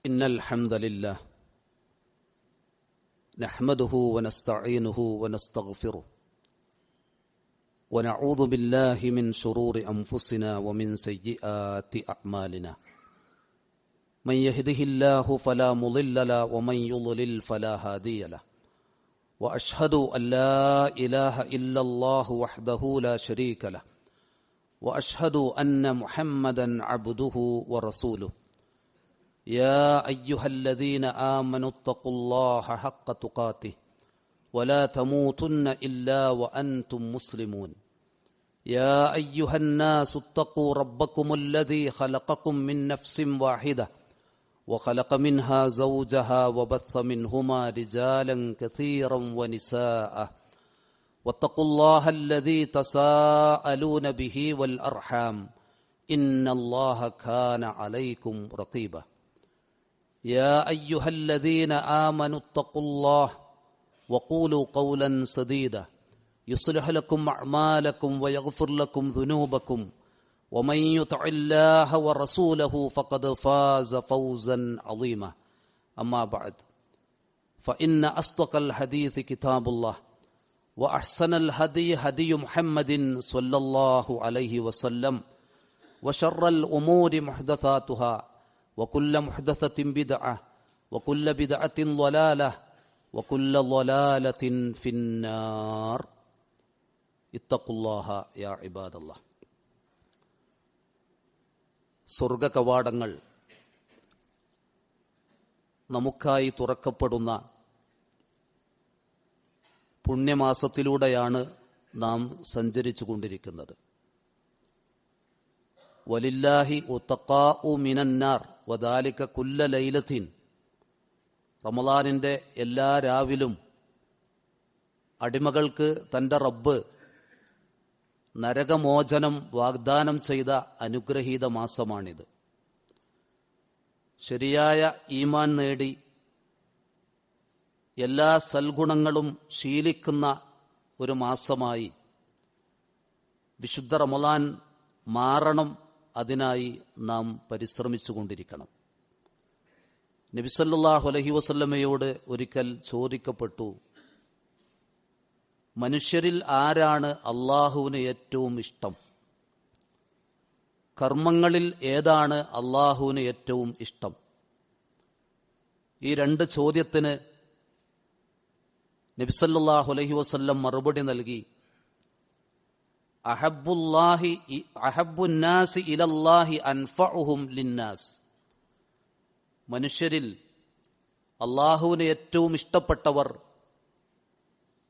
إن الحمد لله نحمده ونستعينه ونستغفره ونعوذ بالله من شرور أنفسنا ومن سيئات أعمالنا من يهده الله فلا مضل له ومن يضلل فلا هادي له وأشهد أن لا إله إلا الله وحده لا شريك له وأشهد أن محمدا عبده ورسوله يا أيها الذين آمنوا اتقوا الله حق تقاته ولا تموتن إلا وأنتم مسلمون يا أيها الناس اتقوا ربكم الذي خلقكم من نفس واحدة وخلق منها زوجها وبث منهما رجالا كثيرا ونساء واتقوا الله الذي تساءلون به والأرحام إن الله كان عليكم رقيبا يا أيها الذين آمنوا اتقوا الله وقولوا قولا سديدا يصلح لكم أعمالكم ويغفر لكم ذنوبكم ومن يطع الله ورسوله فقد فاز فوزا عظيما أما بعد فإن أصدق الحديث كتاب الله وأحسن الهدي هدي محمد صلى الله عليه وسلم وشر الأمور محدثاتها وكل محدثة بدعة وكل بدعة ضلالة وكل ضلالة في النار اتقوا الله يا عباد الله സ്വർഗ കവാടങ്ങൾ നമുക്കായി തുറക്കപ്പെടുന്ന പുണ്യമാസത്തിലൂടെയാണ് നാം സഞ്ചരിച്ചു കൊണ്ടിരിക്കുന്നത്. വലില്ലാഹി ഉതഖാഉ മിനന്നാർ വദാലിക കുല്ല ലൈലത്തിൻ. റമളാനിന്റെ എല്ലാ രാവിലും അടിമകൾക്ക് തന്റെ റബ്ബ് നരകമോചനം വാഗ്ദാനം ചെയ്ത അനുഗ്രഹീത മാസമാണിത്. ശരിയായ ഈമാൻ നേടി എല്ലാ സൽഗുണങ്ങളും ശീലിക്കുന്ന ഒരു മാസമായി വിശുദ്ധ റമളാൻ മാറണം. അതിനായി നാം പരിശ്രമിച്ചുകൊണ്ടിരിക്കണം. നബി സല്ലല്ലാഹു അലൈഹി വസല്ലമയോട് ഒരിക്കൽ ചോദിക്കപ്പെട്ടു, മനുഷ്യരിൽ ആരാണ് അള്ളാഹുവിന് ഏറ്റവും ഇഷ്ടം? കർമ്മങ്ങളിൽ ഏതാണ് അള്ളാഹുവിന് ഏറ്റവും ഇഷ്ടം? ഈ രണ്ട് ചോദ്യത്തിന് നബി സല്ലല്ലാഹു അലൈഹി വസല്ലം മറുപടി നൽകി, അഹബ്ബുന്നാസി ഇലല്ലാഹി അൻഫഉഹും ലിന്നാസ്. മനുഷ്യരിൽ അള്ളാഹുവിന് ഏറ്റവും ഇഷ്ടപ്പെട്ടവർ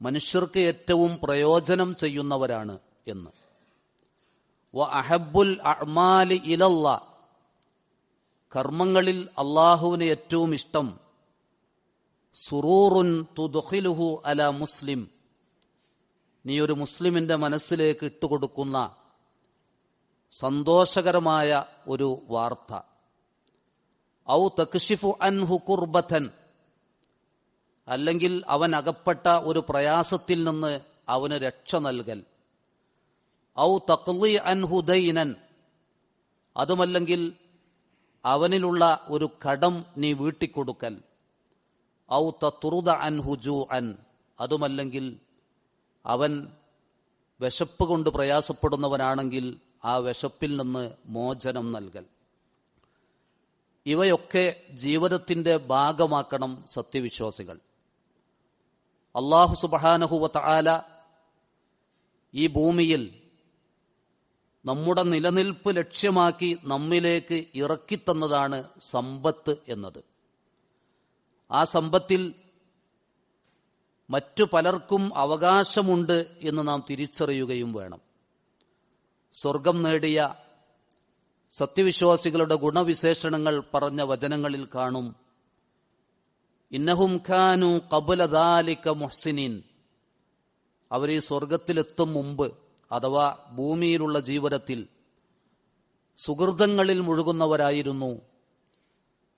മനുഷ്യർക്ക് ഏറ്റവും പ്രയോജനം ചെയ്യുന്നവരാണ് എന്ന്. വ അഹബ്ബുൽ അഅ്മാലി ഇലല്ലാഹ്. കർമ്മങ്ങളിൽ അള്ളാഹുവിന് ഏറ്റവും ഇഷ്ടം സുറൂറുൻ തുദ്ഖിലുഹു അലാ മുസ്ലിം. നീ ഒരു മുസ്ലിമിന്റെ മനസ്സിലേക്ക് ഇട്ടുകൊടുക്കുന്ന സന്തോഷകരമായ ഒരു വാർത്ത. ഔ തക്ഷിഫു അൻഹു കുർബതൻ. അല്ലെങ്കിൽ അവൻ അകപ്പെട്ട ഒരു പ്രയാസത്തിൽ നിന്ന് അവന് രക്ഷ നൽകൽ. ഔ തഖ്ളി അൻഹു ദൈനൻ. അതുമല്ലെങ്കിൽ അവനിലുള്ള ഒരു കടം നീ വീട്ടിക്കൊടുക്കൽ. ഔ തത്റുദ അൻഹു ജൂഅൻ. അതുമല്ലെങ്കിൽ അവൻ വിശപ്പ് കൊണ്ട് പ്രയാസപ്പെടുന്നവനാണെങ്കിൽ ആ വിശപ്പിൽ നിന്ന് മോചനം നൽകൽ. ഇവയൊക്കെ ജീവിതത്തിന്റെ ഭാഗമാക്കണം സത്യവിശ്വാസികൾ. അല്ലാഹു സുബ്ഹാനഹു വ തആല ഈ ഭൂമിയിൽ നമ്മുടെ നിലനിൽപ്പ് ലക്ഷ്യമാക്കി നമ്മിലേക്ക് ഇറക്കിത്തന്നതാണ് സമ്പത്ത് എന്നത്. ആ സമ്പത്തിൽ മറ്റു പലർക്കും അവകാശമുണ്ട് എന്ന് നാം തിരിച്ചറിയുകയും വേണം. സ്വർഗം നേടിയ സത്യവിശ്വാസികളുടെ ഗുണവിശേഷണങ്ങൾ പറഞ്ഞ വചനങ്ങളിൽ കാണും, ഇന്നഹും കാനൂ ഖബ്ല ദാലിക മുഹ്സിനീൻ. അവർ ഈ സ്വർഗത്തിലെത്തും മുമ്പ് അഥവാ ഭൂമിയിലുള്ള ജീവിതത്തിൽ സുഹൃതങ്ങളിൽ മുഴുകുന്നവരായിരുന്നു.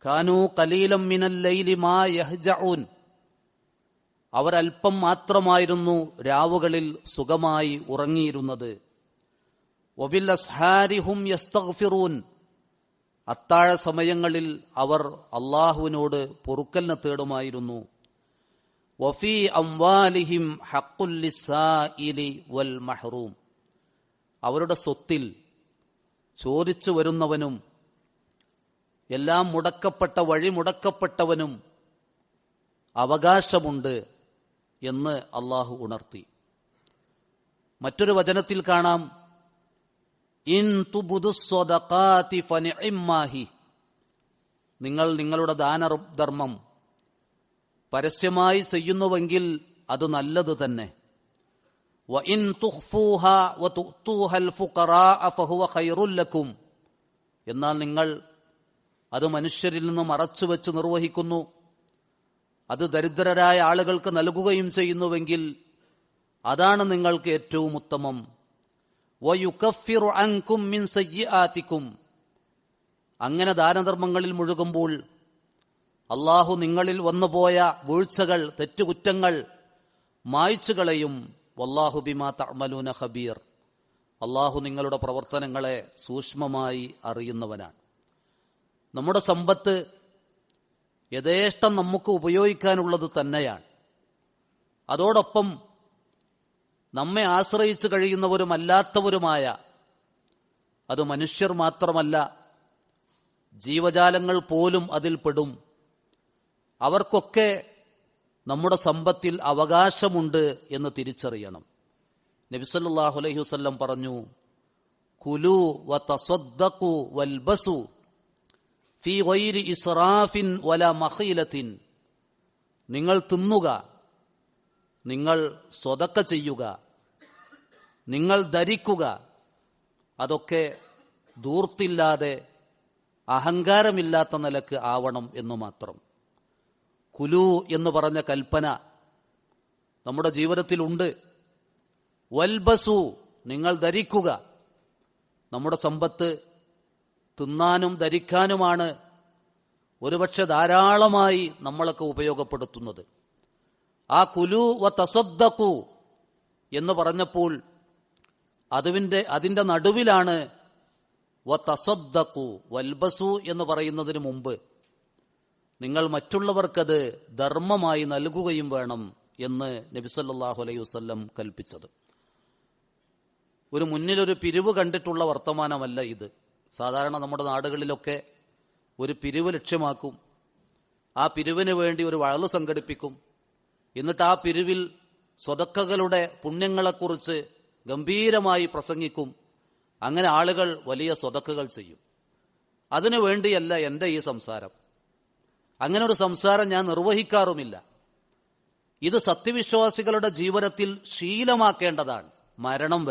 കാനൂ ഖലീലം മിനൽ ലൈലി മാ യഹ്ജഊൻ. അവരൽപ്പം മാത്രമായിരുന്നു രാവുകളിൽ സുഖമായി ഉറങ്ങിയിരുന്നത്. വബിൽ അസ്ഹാരി ഹും യസ്തഗ്ഫിറൂൻ. അത്താഴ സമയങ്ങളിൽ അവർ അള്ളാഹുവിനോട് പൊറുക്കലിനെ തേടുമായിരുന്നു. വഫീ അംവാലിഹിം ഹഖ്ഖുൽ ലിസ്സായിലി വൽ മഹ്റൂം, അവരുടെ സ്വത്തിൽ ചോദിച്ചു വരുന്നവനും എല്ലാം മുടക്കപ്പെട്ട വഴി മുടക്കപ്പെട്ടവനും അവകാശമുണ്ട് എന്ന് അള്ളാഹു ഉണർത്തി. മറ്റൊരു വചനത്തിൽ കാണാം, ഇൻ തുബ്ദുസ് സ്വദഖാതി ഫനിഇമ്മാഹി, നിങ്ങൾ നിങ്ങളുടെ ദാനധർമ്മം പരസ്യമായി ചെയ്യുന്നുവെങ്കിൽ അത് നല്ലത് തന്നെ. വഇൻ തുഖ്ഫൂഹാ വതുഅ്തൂഹൽ ഫുഖറാഅ ഫഹുവ ഖൈറുൽ ലക്കും, എന്നാൽ നിങ്ങൾ അത് മനുഷ്യരിൽ നിന്ന് മറച്ചുവെച്ച് നിർവഹിക്കുന്നു, അത് ദരിദ്രരായ ആളുകൾക്ക് നൽകുകയും ചെയ്യുന്നുവെങ്കിൽ അതാണ് നിങ്ങൾക്ക് ഏറ്റവും ഉത്തമം. വയുകഫിറു അൻകും മിൻ സയ്യിആതികും, അങ്ങനെ ദാനധർമ്മങ്ങളിൽ മുഴുകുമ്പോൾ അള്ളാഹു നിങ്ങളിൽ വന്നുപോയ വീഴ്ചകൾ, തെറ്റുകുറ്റങ്ങൾ മായ്ച്ചു കളയും. വല്ലാഹു ബിമാ തഅമലൂന ഖബീർ, അള്ളാഹു നിങ്ങളുടെ പ്രവർത്തനങ്ങളെ സൂക്ഷ്മമായി അറിയുന്നവനാണ്. നമ്മുടെ സമ്പത്ത് യഥേഷ്ടം നമുക്ക് ഉപയോഗിക്കാനുള്ളത് തന്നെയാണ്. അതോടൊപ്പം നമ്മെ ആശ്രയിച്ചു കഴിയുന്നവരുമല്ലാത്തവരുമായ, അത് മനുഷ്യർ മാത്രമല്ല ജീവജാലങ്ങൾ പോലും അതിൽ പെടും, അവർക്കൊക്കെ നമ്മുടെ സമ്പത്തിൽ അവകാശമുണ്ട് എന്ന് തിരിച്ചറിയണം. നബി സല്ലല്ലാഹു അലൈഹി വസല്ലം പറഞ്ഞു, കുലു വതസദ്ദഖു വൽബസു ഫീ ഗൈരി ഇസ്റാഫിൻ വലാ മഖീലത്തിൻ, നിങ്ങൾ തിന്നുക, നിങ്ങൾ സ്വതക്ക ചെയ്യുക, നിങ്ങൾ ധരിക്കുക, അതൊക്കെ ധൂർത്തില്ലാതെ അഹങ്കാരമില്ലാത്ത നിലക്ക് ആവണം എന്നു മാത്രം. കുലു എന്ന് പറഞ്ഞ കൽപ്പന നമ്മുടെ ജീവിതത്തിലുണ്ട്. വൽബസു, നിങ്ങൾ ധരിക്കുക. നമ്മുടെ സമ്പത്ത് തിന്നാനും ധരിക്കാനുമാണ് ഒരുപക്ഷെ ധാരാളമായി നമ്മളൊക്കെ ഉപയോഗപ്പെടുത്തുന്നത്. ആ കുലു വ തസദ്ദഖു എന്ന് പറഞ്ഞപ്പോൾ അതിന്റെ നടുവിലാണ് വ തസദ്ദഖു. വൽബസു എന്ന് പറയുന്നതിന് മുമ്പ് നിങ്ങൾ മറ്റുള്ളവർക്കത് ധർമ്മമായി നൽകുകയും വേണം എന്ന് നബി സല്ലല്ലാഹു അലൈഹി വസല്ലം കൽപ്പിച്ചത്. ഒരു മുന്നിലൊരു പിരിവ് കണ്ടിട്ടുള്ള വർത്തമാനമല്ല ഇത്. സാധാരണ നമ്മുടെ നാടുകളിലൊക്കെ ഒരു പിരിവ് ലക്ഷ്യമാക്കും, ആ പിരിവിന് വേണ്ടി ഒരു വഴല് സംഘടിപ്പിക്കും, എന്നിട്ട് ആ പിരിവിൽ സ്വതക്കകളുടെ പുണ്യങ്ങളെക്കുറിച്ച് ഗംഭീരമായി പ്രസംഗിക്കും. അങ്ങനെ ആളുകൾ വലിയ സ്വതക്കകൾ ചെയ്യും. അതിനു വേണ്ടിയല്ല എൻ്റെ ഈ സംസാരം. അങ്ങനെ ഒരു സംസാരം ഞാൻ നിർവഹിക്കാറുമില്ല. ഇത് സത്യവിശ്വാസികളുടെ ജീവിതത്തിൽ ശീലമാക്കേണ്ടതാണ്. മരണം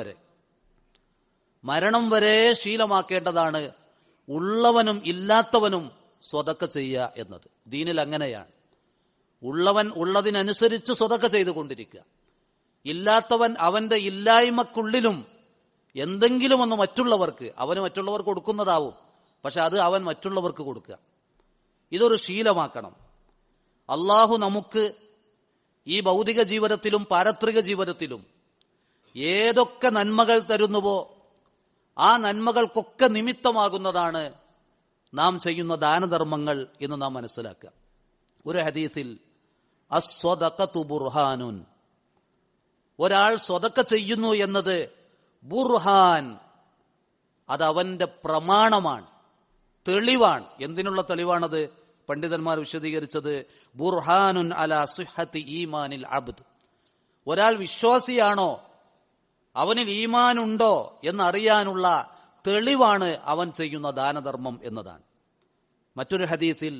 വരെ ശീലമാക്കേണ്ടതാണ് ഉള്ളവനും ഇല്ലാത്തവനും സ്വതക്ക ചെയ്യുക എന്നത്. ദീനിൽ അങ്ങനെയാണ്. ഉള്ളവൻ ഉള്ളതിനനുസരിച്ച് സ്വതക്ക ചെയ്തുകൊണ്ടിരിക്കുക, ഇല്ലാത്തവൻ അവന്റെ ഇല്ലായ്മക്കുള്ളിലും എന്തെങ്കിലും ഒന്ന് മറ്റുള്ളവർക്ക്, അവന് മറ്റുള്ളവർക്ക് കൊടുക്കുന്നതാവും, പക്ഷെ അത് അവൻ മറ്റുള്ളവർക്ക് കൊടുക്കുക. ഇതൊരു ശീലമാക്കണം. അള്ളാഹു നമുക്ക് ഈ ഭൗതിക ജീവിതത്തിലും പാരത്രിക ജീവിതത്തിലും ഏതൊക്കെ നന്മകൾ തരുന്നുവോ ആ നന്മകൾക്കൊക്കെ നിമിത്തമാകുന്നതാണ് നാം ചെയ്യുന്ന ദാനധർമ്മങ്ങൾ എന്ന് നാം മനസ്സിലാക്കുക. ഒരു ഹദീസിൽ അസ്വദഖതു ബുർഹാനുൻ, ഒരാൾ സ്വതക്ക ചെയ്യുന്നു എന്നത് ബുർഹാൻ, അത് അവന്റെ പ്രമാണമാണ്, തെളിവാണ്. എന്തിനുള്ള തെളിവാണത്? പണ്ഡിതന്മാർ വിശദീകരിച്ചത് ബുർഹാനുൻ അലാ സിഹ്ഹത്തി ഈമാനിൽ അബ്ദ്, ഒരാൾ വിശ്വാസിയാണോ, അവനിൽ ഈമാനുണ്ടോ എന്നറിയാനുള്ള തെളിവാണ് അവൻ ചെയ്യുന്ന ദാനധർമ്മം എന്നതാണ്. മറ്റൊരു ഹദീസിൽ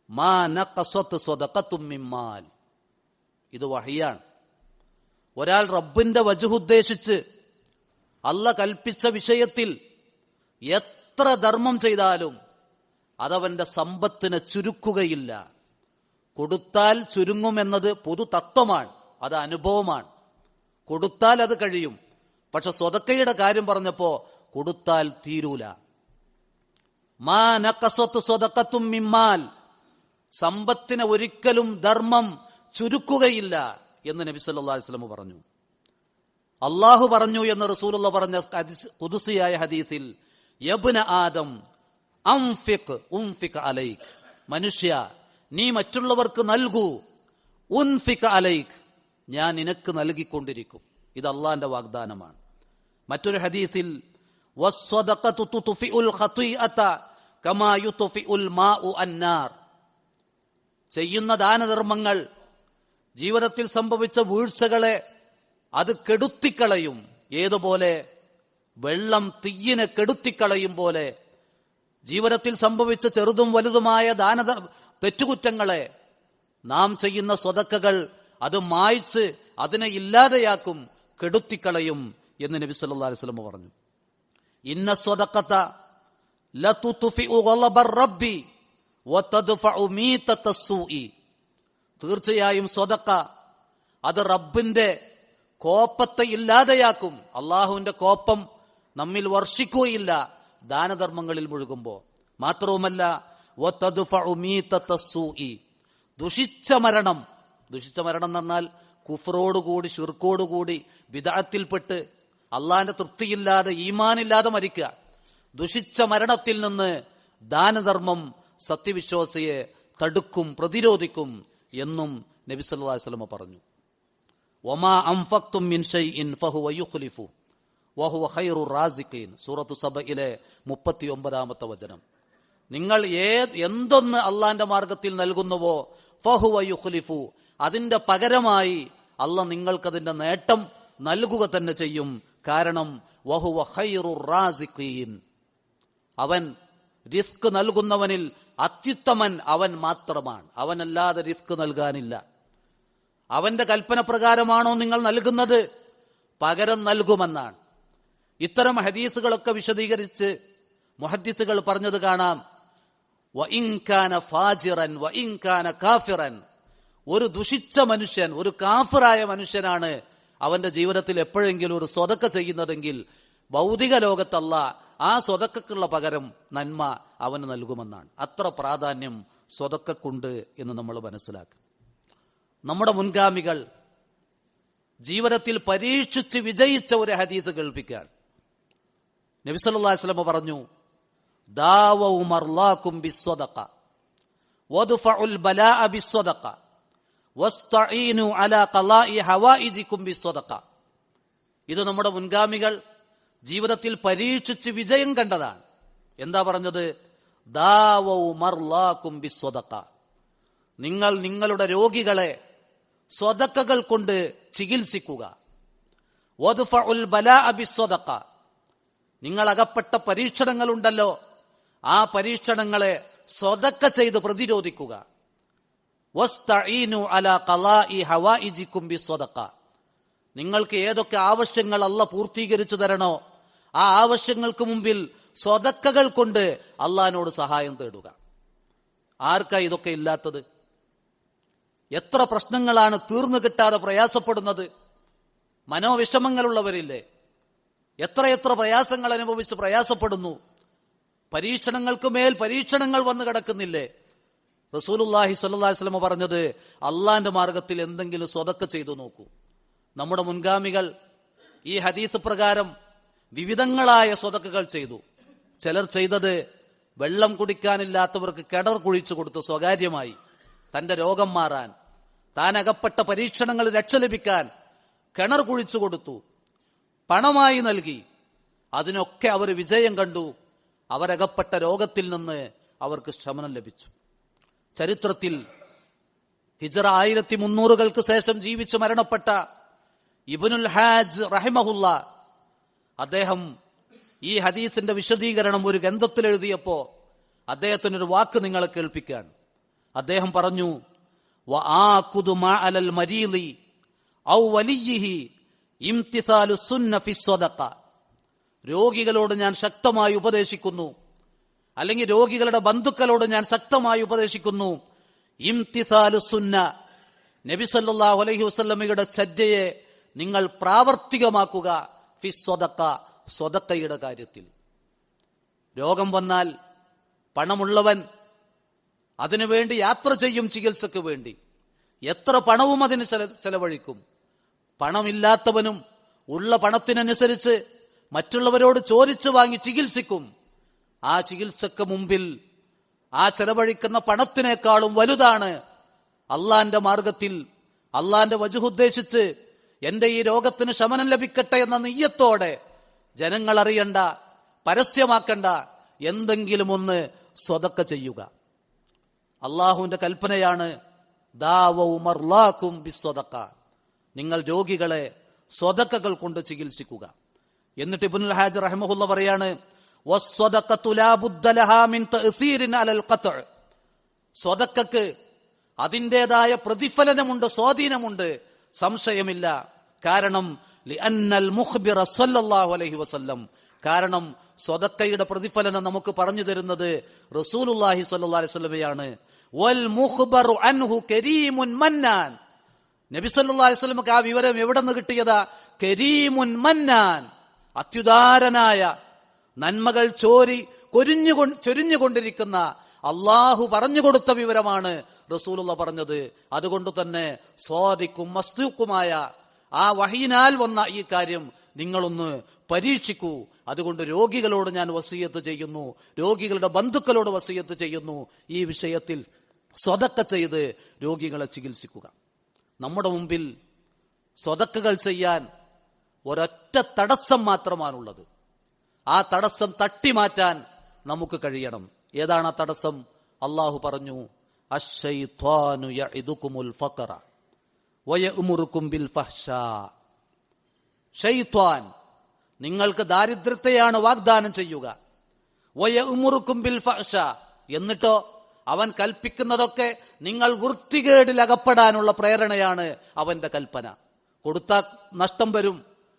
മാ നഖസത് സ്വദഖത്തും മിൻ മാൽ, ഇത് വഹിയാണ്. ഒരാൾ റബ്ബിന്റെ വജ്ഹ് ഉദ്ദേശിച്ച് അല്ലാഹ് കൽപ്പിച്ച വിഷയത്തിൽ എത്ര ധർമ്മം ചെയ്താലും അതവന്റെ സമ്പത്തിനെ ചുരുക്കുകയില്ല. കൊടുത്താൽ ചുരുങ്ങുമെന്നത് പൊതു തത്വമാണ്, അത് അനുഭവമാണ്. കൊടുത്താൽ അത് കഴിയും. പക്ഷെ സ്വതക്കയുടെ കാര്യം പറഞ്ഞപ്പോ കൊടുത്താൽ തീരൂല. മാ നഖസത് സ്വദഖത്തും മിൻ മാൽ, സമ്പത്തിനെ ഒരിക്കലും ധർമ്മം ചുരുക്കുകയില്ല എന്ന് നബി സല്ലല്ലാഹു അലൈഹി വസല്ലം പറഞ്ഞു. അള്ളാഹു പറഞ്ഞു എന്ന് റസൂലുള്ള പറഞ്ഞ ഖുദ്സിയായ ഹദീസിൽ യബ്ന ആദം ഉൻഫിഖ് അലൈക്, മനുഷ്യ നീ മറ്റുള്ളവർക്ക് നൽകൂ. ഉൻഫിഖ് അലൈക്, ഞാൻ നിനക്ക് നൽകിക്കൊണ്ടിരിക്കും. ഇത് അള്ളാന്റെ വാഗ്ദാനമാണ്. മറ്റൊരു ഹദീസിൽ വസ്സദഖതു തുത്ഫിഉൽ ഖതീഅത കമാ യുത്ഫിഉൽ മാഉ അന്നാർ, ചെയ്യുന്ന ദാനധർമ്മങ്ങൾ ജീവിതത്തിൽ സംഭവിച്ച വീഴ്ചകളെ അത് കെടുത്തിക്കളയും. ഏതുപോലെ? വെള്ളം തീയിനെ കെടുത്തിക്കളയും പോലെ ജീവിതത്തിൽ സംഭവിച്ച ചെറുതും വലുതുമായ തെറ്റുകുറ്റങ്ങളെ നാം ചെയ്യുന്ന സ്വതക്കകൾ അത് മായ്ച്ച് അതിനെ ഇല്ലാതെയാക്കും, കെടുത്തിക്കളയും എന്ന് നബി സല്ലല്ലാഹു അലൈഹി വസല്ലം പറഞ്ഞു. ഇന്ന സ്വദഖത ലതുത്ഫിഉ ഗളബർ റബ്ബി വതദ്ഫഉ മീതതസ്സൂഇ, തീർച്ചയായും സ്വതക്ക അത് റബ്ബിന്റെ കോപത്തെ ഇല്ലാതെയാക്കും. അള്ളാഹുവിന്റെ കോപം നമ്മിൽ വർഷിക്കുകയില്ല ദാനധർമ്മങ്ങളിൽ മുഴുകുമ്പോൾ. മാത്രവുമല്ല വതദ്ഫഉ മീതതസ്സൂഇ, ദുഷിച്ച മരണം എന്ന് പറഞ്ഞാൽ കുഫ്റോടുകൂടി ശിർക്കോടുകൂടി ബിദ്അത്തിൽപ്പെട്ട് അള്ളാഹിന്റെ തൃപ്തിയില്ലാതെ ഈമാനില്ലാതെ മരിക്കുക, ദുഷിച്ച മരണത്തിൽ നിന്ന് ദാനധർമ്മം സത്യവിശ്വാസിയെ തടുക്കും, പ്രതിരോധിക്കും എന്നും നബി സല്ലല്ലാഹു അലൈഹി വസല്ലം പറഞ്ഞു. വമാ അൻഫഖ്തും മിൻ ഷൈഇൻ ഫഹുവ യുഖ്ലിഫു വഹുവ ഖൈറുർ റാസിഖീൻ, സൂറത്തു സബയിലെ 39-ാമത്തെ വചനം. നിങ്ങൾ എന്തൊന്ന് അള്ളാന്റെ മാർഗത്തിൽ നൽകുന്നുവോ ഫഹുവ യുഖ്ലിഫു, അതിന്റെ പകരമായി അള്ളാഹ് നിങ്ങൾക്കതിന്റെ നേട്ടം നൽകുക തന്നെ ചെയ്യും. കാരണം വഹുവ ഖൈറുർ റാസിഖീൻ, അവൻ റിസ്ക് നൽകുന്നവനിൽ അത്യുത്തമൻ അവൻ മാത്രമാണ്. അവനല്ലാതെ റിസ്ക് നൽകാനില്ല. അവന്റെ കൽപ്പന പ്രകാരമാണോ നിങ്ങൾ നൽകുന്നത്, പകരം നൽകുമെന്നാണ്. ഇത്തരം ഹദീസുകളൊക്കെ വിശദീകരിച്ച് മുഹദ്ദിസുകൾ പറഞ്ഞത് കാണാം. വഇൻ കാന ഫാജിറൻ വഇൻ കാന കാഫിറൻ, ഒരു ദുഷിച്ച മനുഷ്യൻ, ഒരു കാഫിറായ മനുഷ്യനാണ് അവന്റെ ജീവിതത്തിൽ എപ്പോഴെങ്കിലും ഒരു സ്വതക്ക ചെയ്യുന്നതെങ്കിൽ ഭൗതിക ലോകത്തല്ല ആ സ്വതക്കുള്ള പകരം നന്മ അവന് നൽകുമെന്നാണ്. അത്ര പ്രാധാന്യം സ്വതക്കുണ്ട് എന്ന് നമ്മൾ മനസ്സിലാക്കും. നമ്മുടെ മുൻഗാമികൾ ജീവിതത്തിൽ പരീക്ഷിച്ച് വിജയിച്ച ഒരു ഹദീസ് കേൾപ്പിക്കുകയാണ്. നബി സല്ലല്ലാഹു അലൈഹി വസല്ലം പറഞ്ഞു, ദാവൂ മർലാകും ബിസ്സദഖ വദ്ഫഉൽ ബലാഅ ബിസ്സദഖ വസ്തഈനു അലാ ഖളാഇ ഹവായിജികും ബിസ്സദഖ. ഇത് നമ്മുടെ മുൻഗാമികൾ ജീവിതത്തിൽ പരീക്ഷിച്ച് വിജയം കണ്ടതാണ്. എന്താ പറഞ്ഞത്? ദാവൂ മർലാകും ബിസ്സദഖ, നിങ്ങൾ നിങ്ങളുടെ രോഗികളെ സ്വതക്കകൾ കൊണ്ട് ചികിത്സിക്കുക. വദ്ഫഉൽ ബലാഅ ബിസ്സദഖ, നിങ്ങൾ അകപ്പെട്ട പരീക്ഷണങ്ങളുണ്ടല്ലോ ആ പരീക്ഷണങ്ങളെ സ്വതക്ക ചെയ്ത് പ്രതിരോധിക്കുക. വസ്തഈനു അലാ ഖളാഇ ഹവായിജികും ബിസ്സദഖ, നിങ്ങൾക്ക് ഏതൊക്കെ ആവശ്യങ്ങൾ അല്ലാഹ് പൂർത്തീകരിച്ചു തരണോ ആ ആവശ്യങ്ങൾക്ക് മുമ്പിൽ സ്വതക്കകൾ കൊണ്ട് അള്ളാഹിനോട് സഹായം തേടുക. ആർക്കാ ഇതൊക്കെ ഇല്ലാത്തത്? എത്ര പ്രശ്നങ്ങളാണ് തീർന്നു കിട്ടാതെ പ്രയാസപ്പെടുന്നത്. മനോവിഷമങ്ങളുള്ളവരില്ലേ? എത്രയെത്ര പ്രയാസങ്ങൾ അനുഭവിച്ച് പ്രയാസപ്പെടുന്നു. പരീക്ഷണങ്ങൾക്ക് മേൽ പരീക്ഷണങ്ങൾ വന്നു കിടക്കുന്നില്ലേ? റസൂലുള്ളാഹി സ്വല്ലല്ലാഹി അലൈഹി വസല്ലം പറഞ്ഞത്, അള്ളാന്റെ മാർഗത്തിൽ എന്തെങ്കിലും സ്വതക്ക ചെയ്തു നോക്കൂ. നമ്മുടെ മുൻഗാമികൾ ഈ ഹദീസ് പ്രകാരം വിവിധങ്ങളായ സ്വതക്കകൾ ചെയ്തു. ചിലർ ചെയ്തത് വെള്ളം കുടിക്കാനില്ലാത്തവർക്ക് കിണർ കുഴിച്ചു കൊടുത്തു സ്വകാര്യമായി, തന്റെ രോഗം മാറാൻ, താൻ അകപ്പെട്ട പരീക്ഷണങ്ങളിൽ രക്ഷ ലഭിക്കാൻ കിണർ കുഴിച്ചു കൊടുത്തു, പണമായി നൽകി. അതിനൊക്കെ അവർ വിജയം കണ്ടു. അവരകപ്പെട്ട രോഗത്തിൽ നിന്ന് അവർക്ക് ശമനം ലഭിച്ചു. ചരിത്രത്തിൽ ഹിജ്റ 1300 ശേഷം ജീവിച്ചു മരണപ്പെട്ട ഇബ്നുൽ ഹാജ് റഹിമഹുല്ല, അദ്ദേഹം ഈ ഹദീസിന്റെ വിശദീകരണം ഒരു ഗ്രന്ഥത്തിൽ എഴുതിയപ്പോ അദ്ദേഹത്തിനൊരു വാക്ക് നിങ്ങളെ കേൾപ്പിക്കാൻ. അദ്ദേഹം പറഞ്ഞു, വആഖുദു മഅലൽ മരീളി ഔ വലിയിഹി ഇംതിസാലു സുന്ന ഫി സ്വദഖ, രോഗികളോട് ഞാൻ ശക്തമായി ഉപദേശിക്കുന്നു, അല്ലെങ്കിൽ രോഗികളുടെ ബന്ധുക്കളോട് ഞാൻ ശക്തമായി ഉപദേശിക്കുന്നു, ഇംതിസാലു സുന്ന, നബി സല്ലല്ലാഹു അലൈഹി വസല്ലമയുടെ ചര്യയെ നിങ്ങൾ പ്രാവർത്തികമാക്കുക, ഫി സ്വദഖ, സ്വദഖയുടെ കാര്യത്തിൽ. രോഗം വന്നാൽ പണമുള്ളവൻ അതിനുവേണ്ടി യാത്ര ചെയ്യും, ചികിത്സക്ക് വേണ്ടി എത്ര പണവും അതിന് ചെലവഴിക്കും. പണമില്ലാത്തവനും ഉള്ള പണത്തിനനുസരിച്ച് മറ്റുള്ളവരോട് ചോദിച്ചു വാങ്ങി ചികിത്സിക്കും. ആ ചികിത്സക്ക് മുമ്പിൽ ആ ചെലവഴിക്കുന്ന പണത്തിനേക്കാളും വലുതാണ് അള്ളാന്റെ മാർഗത്തിൽ അള്ളാന്റെ വജുഹുദ്ദേശിച്ച് എന്റെ ഈ രോഗത്തിന് ശമനം ലഭിക്കട്ടെ എന്ന നിയ്യത്തോടെ ജനങ്ങൾ അറിയണ്ട, പരസ്യമാക്കണ്ട, എന്തെങ്കിലും ഒന്ന് സ്വതക്ക ചെയ്യുക. അള്ളാഹുവിന്റെ കൽപ്പനയാണ്, ദാവൗ മർലാക്കും ബിസ്സദഖ, നിങ്ങൾ രോഗികളെ സ്വതക്കകൾ കൊണ്ട് ചികിത്സിക്കുക. എന്നിട്ട് ഇബ്നുൽ ഹാജർ റഹിമഹുല്ല പറയാണ്, വസ്സദഖതു ലാ ബുദ്ദ ലഹാ മിൻ തഅ്സീരിൻ അലൽ ഖത്അ, സ്വതക്കക്ക് അതിൻ്റെതായ പ്രതിഫലനമുണ്ട്, സ്വാധീനമുണ്ട്, സംശയമില്ല. കാരണം ലിഅന്നൽ മുഖ്ബിറ സല്ലല്ലാഹു അലൈഹി വസല്ലം, കാരണം സ്വതക്കയുടെ പ്രതിഫലനം നമുക്ക് പറഞ്ഞു തരുന്നത് റസൂലുള്ളാഹി സ്വല്ലല്ലാഹു അലൈഹി വസല്ലമയാണ്. വൽ മുഖ്ബറു അൻഹു കരീമുൻ മന്നാൻ, നബി സല്ലല്ലാഹു അലൈഹി വസല്ലമക്ക് ആ വിവരം എവിടെ നിന്ന് കിട്ടിയതാ? കരീമുൻ മന്നാൻ, അത്യുദാരനായ നന്മകൾ ചൊരിഞ്ഞുകൊണ്ടിരിക്കുന്ന അള്ളാഹു പറഞ്ഞു കൊടുത്ത വിവരമാണ് റസൂലുള്ള പറഞ്ഞത്. അതുകൊണ്ട് തന്നെ സ്വാദിക്കും മസ്തൂക്കുമായ ആ വഹീനാൽ വന്ന ഈ കാര്യം നിങ്ങളൊന്ന് പരീക്ഷിക്കൂ. അതുകൊണ്ട് രോഗികളോട് ഞാൻ വസിയത്ത് ചെയ്യുന്നു, രോഗികളുടെ ബന്ധുക്കളോട് വസിയത്ത് ചെയ്യുന്നു, ഈ വിഷയത്തിൽ സ്വതക്ക ചെയ്ത് രോഗികളെ ചികിത്സിക്കുക. നമ്മുടെ മുമ്പിൽ സ്വതക്കകൾ ചെയ്യാൻ ഒരൊറ്റ തടസ്സം മാത്രമാണുള്ളത്. ആ തടസ്സം തട്ടിമാറ്റാൻ നമുക്ക് കഴിയണം. ഏതാണ് ആ തടസ്സം? അള്ളാഹു പറഞ്ഞു, അശ്ശൈത്വാനു യഇദുകുമുൽ ഫഖറ വയഅ്മുറുകും ബിൽ ഫഹ്ശാ. ശൈത്വാൻ നിങ്ങൾക്ക് ദാരിദ്ര്യത്തെയാണ് വാഗ്ദാനം ചെയ്യുക. വയഅ്മുറുകും ബിൽ ഫഹ്ശാ, എന്നിട്ടോ അവൻ കൽപ്പിക്കുന്നതൊക്കെ നിങ്ങൾ വൃത്തികേടിൽ അകപ്പെടാനുള്ള പ്രേരണയാണ് അവന്റെ കൽപ്പന. കൊടുത്താൽ നഷ്ടം വരും,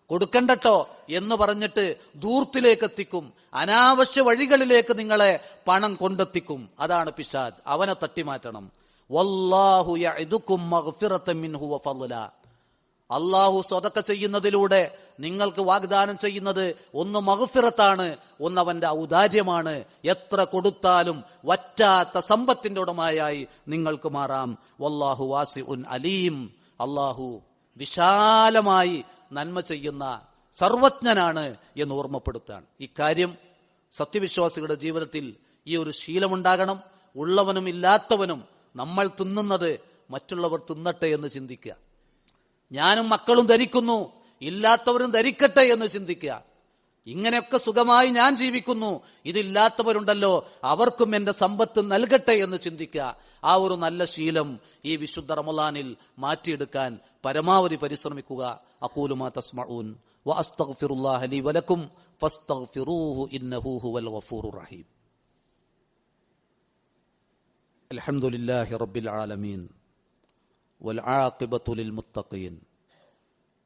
കൊടുക്കണ്ടട്ടോ എന്ന് പറഞ്ഞിട്ട് ധൂർത്തിലേക്ക് എത്തിക്കും, അനാവശ്യ വഴികളിലേക്ക് നിങ്ങളെ പണം കൊണ്ടെത്തിക്കും. അതാണ് പിശാച്, അവനെ തട്ടിമാറ്റണം. വല്ലാഹു യഇദുകും മഗ്ഫിറതൻ മിൻഹു വഫളല, അള്ളാഹു സ്വതക്ക ചെയ്യുന്നതിലൂടെ നിങ്ങൾക്ക് വാഗ്ദാനം ചെയ്യുന്നത് ഒന്ന് മഗ്ഫിറത്താണ്, ഒന്ന് അവന്റെ ഔദാര്യമാണ്. എത്ര കൊടുത്താലും വറ്റാത്ത സമ്പത്തിന്റെ ഉടമയായി നിങ്ങൾക്ക് മാറാം. വല്ലാഹു വാസിഉൻ അലീം, അള്ളാഹു വിശാലമായി നന്മ ചെയ്യുന്ന സർവജ്ഞനാണ് എന്ന് ഓർമ്മപ്പെടുത്താണ്. ഇക്കാര്യം സത്യവിശ്വാസികളുടെ ജീവിതത്തിൽ ഈ ഒരു ശീലമുണ്ടാകണം. ഉള്ളവനും ഇല്ലാത്തവനും നമ്മൾ തിന്നുന്നത് മറ്റുള്ളവർ തിന്നട്ടെ എന്ന് ചിന്തിക്കുക. ഞാനും മക്കളും ധരിക്കുന്നു, ഇല്ലാത്തവരും ധരിക്കട്ടെ എന്ന് ചിന്തിക്കുക. ഇങ്ങനെയൊക്കെ സുഖമായി ഞാൻ ജീവിക്കുന്നു, ഇതില്ലാത്തവരുണ്ടല്ലോ, അവർക്കും എന്റെ സമ്പത്ത് നൽകട്ടെ എന്ന് ചിന്തിക്കുക. ആ ഒരു നല്ല ശീലം ഈ വിശുദ്ധ റമളാനിൽ മാറ്റിയെടുക്കാൻ പരമാവധി പരിശ്രമിക്കുക. അഖൂലു മാ തസ്മഊൻ വഅസ്തഗ്ഫിറുല്ലാഹ ലീ വലക്കും ഫസ്തഗ്ഫിറൂഹു ഇന്നഹു ഹുവൽ ഗഫൂറുർ റഹീം. അൽഹംദുലില്ലാഹി റബ്ബിൽ ആലമീൻ വൽ ആഖിബത്തു ലിൽ മുത്തഖീൻ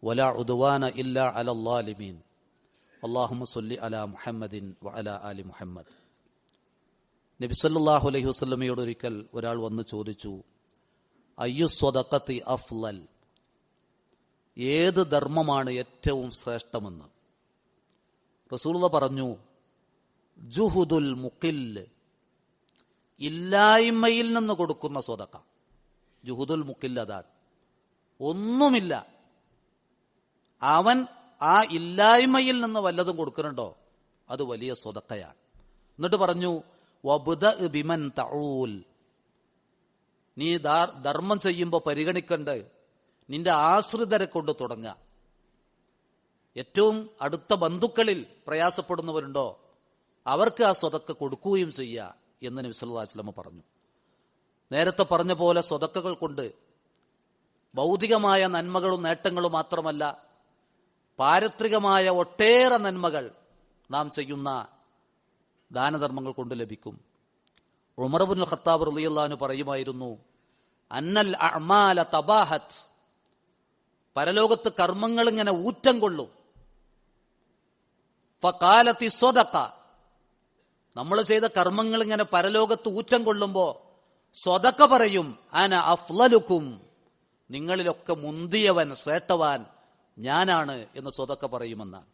വലാ ഉദ്വാന ഇല്ലാ അലൽ ളാലിമീൻ. അല്ലാഹുമ്മ സ്വല്ലി അലാ മുഹമ്മദിൻ വഅലാ ആലി മുഹമ്മദ്. നബി സല്ലല്ലാഹു അലൈഹി വസല്ലമയോട് ഒരിക്കൽ ഒരാൾ വന്ന് ചോദിച്ചു, അയ്യു സ്വദഖത്തി അഫ്ളൽ, ഏത് ധർമ്മമാണ് ഏറ്റവും ശ്രേഷ്ഠമെന്ന്. റസൂലുള്ളാഹി പറഞ്ഞു, ജുഹുദുൽ മുഖിൽ, ഇല്ലായ്മയിൽ നിന്ന് കൊടുക്കുന്ന സ്വതക്ക. ജുഹുദുൽ മുഖിൽ, അതാണ് ഒന്നുമില്ല, അവൻ ആ ഇല്ലായ്മയിൽ നിന്ന് വല്ലതും കൊടുക്കുന്നുണ്ടോ, അത് വലിയ സ്വതക്കയാണ്. എന്നിട്ട് പറഞ്ഞു, വബ്ദഅ ബിമൻ തഊൽ, നീ ധർമ്മം ചെയ്യുമ്പോൾ പരിഗണിക്കണ്ടേ നിന്റെ ആശ്രിതരെ കൊണ്ട് തുടങ്ങുക. ഏറ്റവും അടുത്ത ബന്ധുക്കളിൽ പ്രയാസപ്പെടുന്നവരുണ്ടോ അവർക്ക് ആ സ്വതക്ക കൊടുക്കുകയും ചെയ്യുക എന്ന് നബി സല്ലല്ലാഹു അലൈഹി വസല്ലം പറഞ്ഞു. നേരത്തെ പറഞ്ഞ പോലെ സ്വതക്കകൾ കൊണ്ട് ഭൗതികമായ നന്മകളും നേട്ടങ്ങളും മാത്രമല്ല, പാരത്രികമായ ഒട്ടേറെ നന്മകൾ നാം ചെയ്യുന്ന ദാനധർമ്മങ്ങൾ കൊണ്ട് ലഭിക്കും. ഉമർ ഇബ്നുൽ ഖത്താബ് റളിയല്ലാഹു അൻഹു പറയുമായിരുന്നു, അന്നൽ അഅ്മാല തബാഹത്ത്, പരലോകത്ത് കർമ്മങ്ങൾ ഇങ്ങനെ ഊറ്റം കൊള്ളും. ഫഖാലത്തി സ്വദഖ, നമ്മൾ ചെയ്ത കർമ്മങ്ങൾ ഇങ്ങനെ പരലോകത്ത് ഊറ്റം കൊള്ളുമ്പോ സ്വദഖ പറയും, അന അഫ്ളലുക്കും, നിങ്ങളിലൊക്കെ മുന്തിയവൻ ശ്രേഷ്ഠവാൻ ഞാനാണ് എന്ന് സ്വദഖ പറയുമെന്നാണ്.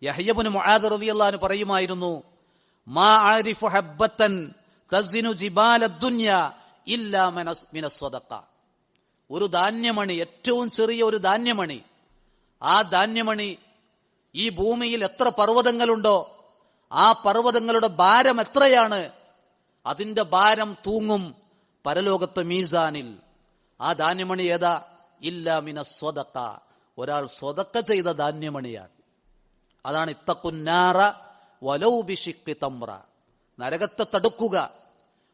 യഹ്യ ഇബ്നു മുആദ് റളിയല്ലാഹു അൻഹു പറയുമായിരുന്നു, മാ ആരിഫു ഹബ്ബത്തൻ തസ്ദിനു ജിബാലദ് ദുനിയ ഇല്ലാ മിനസ് സ്വദഖ. ഒരു ധാന്യമണി, ഏറ്റവും ചെറിയ ഒരു ധാന്യമണി, ആ ധാന്യമണി ഈ ഭൂമിയിൽ എത്ര പർവ്വതങ്ങളുണ്ടോ ആ പർവ്വതങ്ങളുടെ ഭാരം എത്രയാണ്? അതിന്റെ ഭാരം തൂങ്ങും പരലോകത്തെ മീസാനിൽ. ആ ധാന്യമണി ഏതാ? ഇല്ലാ മിന സ്വദഖ, ഒരാൾ സ്വദഖ ചെയ്ത ധാന്യമണിയാണ്. അതാണ് ഇത്തഖുന്നാറ വലൗ ബിശിഖ്ഖി തംറ, നരകത്തെ തടുക്കുക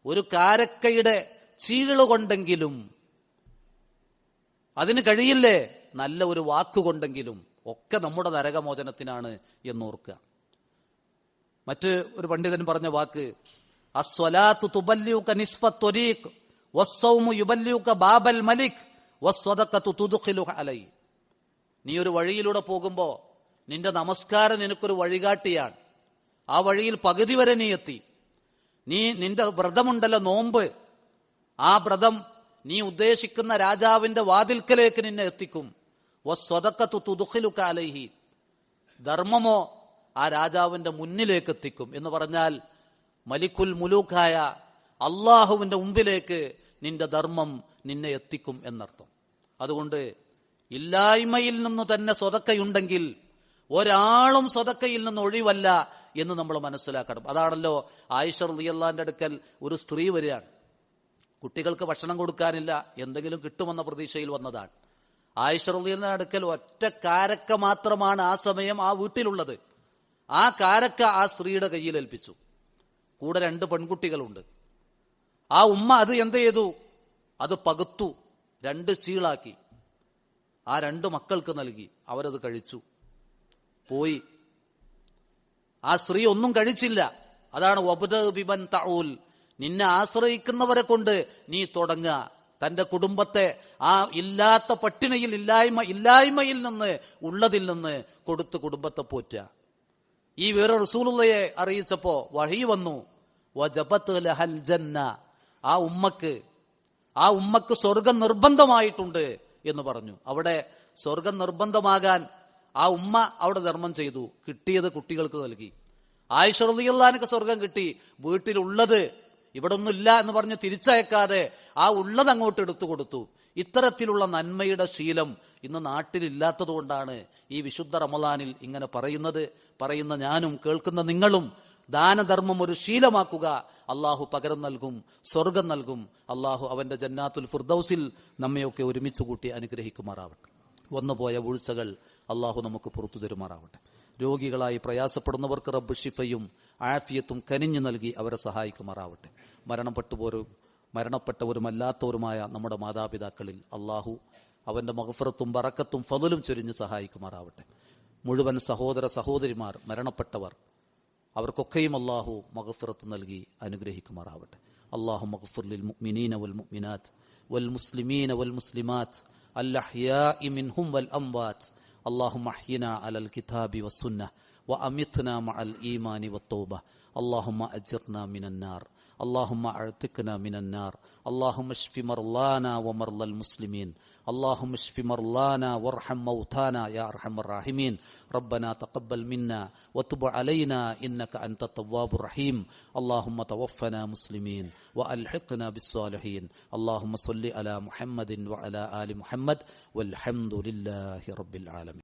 ഒരു കാരക്കയുടെ ചീളുകൊണ്ടെങ്കിലും. അതിന് കഴിയില്ലേ? നല്ല ഒരു വാക്കുകൊണ്ടെങ്കിലും. ഒക്കെ നമ്മുടെ നരകമോചനത്തിനാണ് എന്നോർക്കുക. മറ്റ് ഒരു പണ്ഡിതൻ പറഞ്ഞ വാക്ക്, അസ്വലാത്തു തുബല്ലിയുക നിസ്ഫത് ത്വരീഖ് വസ്സൗമു യുബല്ലിയുക ബാബൽ മലിക് വസ്സദഖതു തുദ്ഖിലുക അലൈ. നീ ഒരു വഴിയിലൂടെ പോകുമ്പോ നിന്റെ നമസ്കാരം നിനക്കൊരു വഴികാട്ടിയാണ്. ആ വഴിയിൽ പകുതി വരെ നീ എത്തി. നിന്റെ വ്രതമുണ്ടല്ലോ, നോമ്പ്, ആ വ്രതം നീ ഉദ്ദേശിക്കുന്ന രാജാവിന്റെ വാതിൽക്കലേക്ക് നിന്നെ എത്തിക്കും. വസ്സദഖതു തുദ്ഖിലുക അലൈഹി, ധർമ്മമോ ആ രാജാവിന്റെ മുന്നിലേക്ക് എത്തിക്കും. എന്ന് പറഞ്ഞാൽ മലിക്കുൽ മുലൂക്കായ അള്ളാഹുവിന്റെ മുമ്പിലേക്ക് നിന്റെ ധർമ്മം നിന്നെ എത്തിക്കും എന്നർത്ഥം. അതുകൊണ്ട് ഇല്ലായ്മയിൽ നിന്ന് തന്നെ സ്വതക്കയുണ്ടെങ്കിൽ ഒരാളും സ്വതക്കയിൽ നിന്ന് ഒഴിവല്ല എന്ന് നമ്മൾ മനസ്സിലാക്കണം. അതാണല്ലോ ആയിഷ റളിയല്ലാഹുവിന്റെ അടുക്കൽ ഒരു സ്ത്രീ വരികയാണ്. കുട്ടികൾക്ക് ഭക്ഷണം കൊടുക്കാനില്ല, എന്തെങ്കിലും കിട്ടുമെന്ന പ്രതീക്ഷയിൽ വന്നതാണ്. ആയിഷ റളിയല്ലാഹുവിന്റെ അടുക്കൽ ഒറ്റ കാരക്ക മാത്രമാണ് ആ സമയം ആ വീട്ടിലുള്ളത്. ആ കാരക്ക ആ സ്ത്രീയുടെ കയ്യിൽ ഏൽപ്പിച്ചു. കൂടെ 2 പെൺകുട്ടികളുണ്ട്. ആ ഉമ്മ അത് എന്ത് ചെയ്തു? അത് പകുത്തു, 2 ചീളാക്കി ആ 2 മക്കൾക്ക് നൽകി. അവരത് കഴിച്ചു, പോയി. ആ സ്ത്രീ ഒന്നും കഴിച്ചില്ല. അതാണ് വബ്ദ ബിമൻ തഊൽ, നിന്നെ ആശ്രയിക്കുന്നവരെ കൊണ്ട് നീ തുടങ്ങുക. തന്റെ കുടുംബത്തെ ആ ഇല്ലാത്ത പട്ടിണിയിൽ, ഇല്ലായ്മയിൽ നിന്ന് ഉള്ളതിൽ നിന്ന് കൊടുത്ത് കുടുംബത്തെ പോറ്റുക. ഈ വേറെ റസൂലുള്ളയെ അറിയിച്ചപ്പോ വഹി വന്നു, വജബത് ലഹൽ ജന്ന, ആ ഉമ്മക്ക് സ്വർഗം നിർബന്ധമായിട്ടുണ്ട് എന്ന് പറഞ്ഞു. അവിടെ സ്വർഗം നിർബന്ധമാകാൻ ആ ഉമ്മ അവിടെ ധർമ്മം ചെയ്തു. കിട്ടിയത് കുട്ടികൾക്ക് നൽകി. ആയിഷ റളിയല്ലാഹുവിനക്ക് സ്വർഗം കിട്ടി. വീട്ടിലുള്ളത് ഇവിടെ ഒന്നുമില്ല എന്ന് പറഞ്ഞ് തിരിച്ചയക്കാതെ ആ ഉള്ളത് അങ്ങോട്ട് എടുത്തു കൊടുത്തു. ഇത്തരത്തിലുള്ള നന്മയുടെ ശീലം ഇന്ന് നാട്ടിലില്ലാത്തത് കൊണ്ടാണ് ഈ വിശുദ്ധ റമളാനിൽ ഇങ്ങനെ പറയുന്ന ഞാനും കേൾക്കുന്ന നിങ്ങളും ദാനധർമ്മം ഒരു ശീലമാക്കുക. അള്ളാഹു പകരം നൽകും, സ്വർഗം നൽകും. അള്ളാഹു അവന്റെ ജന്നാത്തുൽ ഫിർദൗസിൽ നമ്മയൊക്കെ ഒരുമിച്ച് കൂട്ടി അനുഗ്രഹിക്കുമാറാവട്ടെ. വന്നുപോയ വീഴ്ചകൾ അള്ളാഹു നമുക്ക് പുറത്തു തരുമാറാവട്ടെ. രോഗികളായി പ്രയാസപ്പെടുന്നവർക്ക് റബ്ബ് ശിഫയും ആഫിയത്തും കനിഞ്ഞു നൽകി അവരെ സഹായിക്കുമാറാവട്ടെ. മരണപ്പെട്ടവരുമല്ലാത്തവരുമായ നമ്മുടെ മാതാപിതാക്കളിൽ അള്ളാഹു അവന്റെ മഗ്ഫിറത്തും ബറക്കത്തും ഫളലും ചൊരിഞ്ഞ് സഹായിക്കുമാറാവട്ടെ. മുഴുവൻ സഹോദര സഹോദരിമാർ മരണപ്പെട്ടവർ, അവർക്കൊക്കെയും അള്ളാഹു മഗ്ഫിറത്ത് നൽകി അനുഗ്രഹിക്കുമാറാവട്ടെ. അല്ലാഹു മഗ്ഫിർ ലിൽ മുഅ്മിനീന വൽ മുഅ്മിനാത്ത് വൽ മുസ്ലിമീന വൽ മുസ്ലിമാത്ത് അൽ അഹ്യാഇ മിൻഹും വൽ അംവാത്ത്. اللهم احينا على الكتاب والسنة وأمتنا مع الإيمان والتوبة. اللهم أجرنا من النار، اللهم اعتقنا من النار. اللهم اشف مرضانا ومرضى المسلمين، اللهم اشف مرضانا وارحم موتانا يا أرحم الراحمين. ربنا تقبل منا وتب علينا إنك أنت التواب الرحيم. اللهم توفنا مسلمين وألحقنا بالصالحين. اللهم صل على محمد وعلى آل محمد والحمد لله رب العالمين.